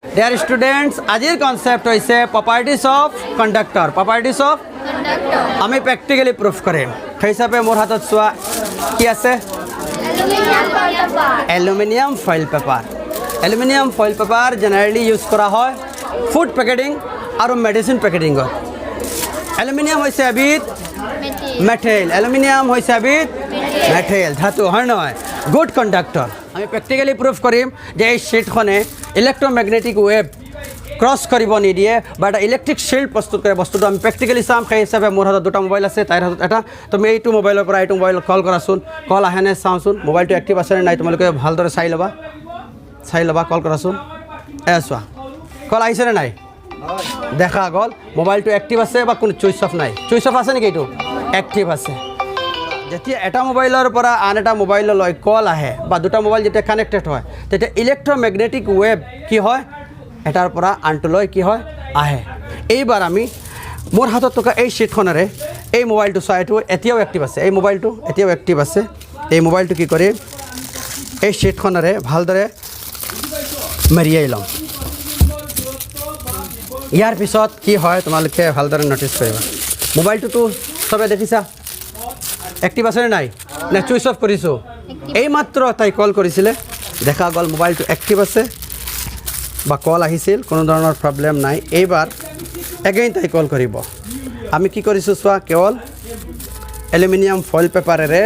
Dear students, আজিৰ concept হৈছে properties of conductor. Properties of conductor. আমি practically proof কৰিম। সেই হিচাপে মোৰ হাতত চোৱা কি আছে? Aluminum foil paper. Aluminum foil paper generally use কৰা হয় food packaging আৰু medicine packaging ত। Aluminum হৈছে এবিধ metal. Aluminum হৈছে এবিধ metal ধাতু হয় নহয়? Good conductor. আমি practically proof কৰিম যে এই sheetখনে ইলেক্ট্ৰমেগনেটিক ৱেভ ক্ৰছ কৰিব নিদিয়ে বা এটা ইলেক্ট্ৰিক শিল্ড প্ৰস্তুত কৰে বস্তুটো আমি প্ৰেক্টিকেলি চাম সেই হিচাপে মোৰ হাতত দুটা মোবাইল আছে তাইৰ হাতত এটা তুমি এইটো মোবাইলৰ পৰা এইটো মোবাইল কল কৰাচোন কল আহেনে চাওঁচোন মোবাইলটো এক্টিভ আছে নে নাই তোমালোকে ভালদৰে চাই ল'বা কল কৰাচোন চোৱা কল আহিছে নে নাই দেখা গ'ল মোবাইলটো এক্টিভ আছে বা কোনো চুইচ অফ নাই চুইচ অফ আছে নেকি এইটো এক্টিভ আছে যেতিয়া এটা মোবাইলৰ পৰা আন এটা মোবাইললৈ কল আহে বা দুটা মোবাইল যেতিয়া কানেক্টেড হয় তেতিয়া ইলেক্ট্ৰমেগনেটিক ৱেভ কি হয় এটাৰ পৰা আনটোলৈ কি হয় আহে এইবাৰ আমি মোৰ হাতত থকা এই शीटখনেৰে এই মোবাইলটো চাই এইটো এতিয়াও এক্টিভ আছে এই মোবাইলটো এতিয়াও এক্টিভ আছে এই মোবাইলটো কি কৰিম এই शीटখনেৰে ভালদৰে মাৰিয়াই ল'ম ইয়াৰ পিছত কি হয় তোমালোকে ভালদৰে নটিচ কৰিবা মোবাইলটো সবে দেখিছা এক্টিভ আছে নাই না চুইচ অফ কৰিছো এই মাত্ৰ তাই কল কৰিছিলে দেখা গ'ল মোবাইলটো এক্টিভ আছে বা কল আহিছিল কোনো ধৰণৰ প্ৰবলেম নাই এইবাৰ এগেইন তাই কল কৰিব আমি কি কৰিছো চোৱা কেৱল এলুমিনিয়াম ফয়েল পেপাৰেৰে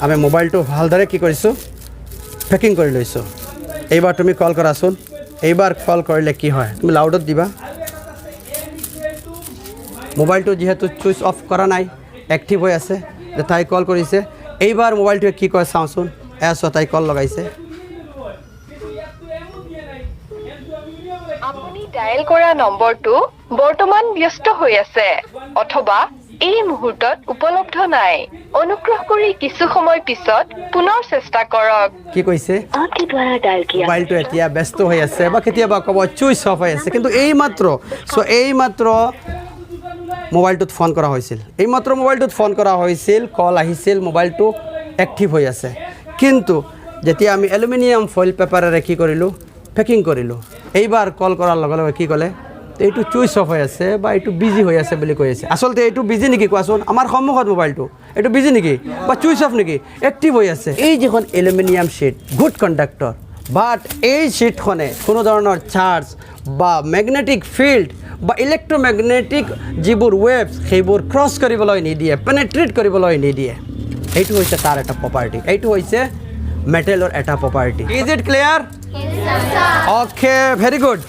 আমি মোবাইলটো ভালদৰে কি কৰিছো পেকিং কৰি লৈছো এইবাৰ তুমি কল কৰাচোন এইবাৰ কল কৰিলে কি হয় তুমি লাউডত দিবা মোবাইলটো যেহেতু চুইচ অফ কৰা নাই এক্টিভ হৈ আছে তাই কল কৰিছে এইবাৰ মোবাইলটোৱে কি কয় চাওঁচোন এছো তাই কল লগাইছে আপুনি ডায়াল কৰা নম্বৰটো বৰ্তমান ব্যস্ত হৈ আছে অথবা এই মুহূৰ্তত উপলব্ধ নাই অনুগ্ৰহ কৰি কিছু সময় পিছত পুনৰ চেষ্টা কৰক কি কৈছে আপনি দ্বাৰা ডায়াল কিয়া মোবাইলটো এতিয়া ব্যস্ত হৈ আছে বা কেতিয়াবা ক'ব চুইচ অফ হৈ আছে কিন্তু এই মাত্ৰ মোবাইলটোত ফোন কৰা হৈছিল এই মাত্ৰ মোবাইলটোত ফোন কৰা হৈছিল কল আহিছিল মোবাইলটো এক্টিভ হৈ আছে কিন্তু যেতিয়া আমি এলুমিনিয়াম ফয়েল পেপাৰেৰে কি কৰিলোঁ পেকিং কৰিলোঁ এইবাৰ কল কৰাৰ লগে লগে কি ক'লে এইটো চুইচ অফ হৈ আছে বা এইটো বিজি হৈ আছে বুলি কৈ আছে আচলতে এইটো বিজি নেকি কোৱাচোন আমাৰ সন্মুখত মোবাইলটো এইটো বিজি নেকি বা চুইচ অফ নেকি এক্টিভ হৈ আছে এই যিখন এলুমিনিয়াম शीट গুড কণ্ডাক্টৰ বাট এই शीटখনে কোনো ধৰণৰ চাৰ্জ বা মেগনেটিক ফিল্ড বা ইলেক্ট্ৰমেগনেটিক যিবোৰ ৱেভছ সেইবোৰ ক্ৰছ কৰিবলৈ নিদিয়ে পেনেট্ৰেট কৰিবলৈ নিদিয়ে এইটো হৈছে তাৰ এটা প্ৰপাৰ্টি এইটো হৈছে মেটেলৰ এটা property is it clear okay very good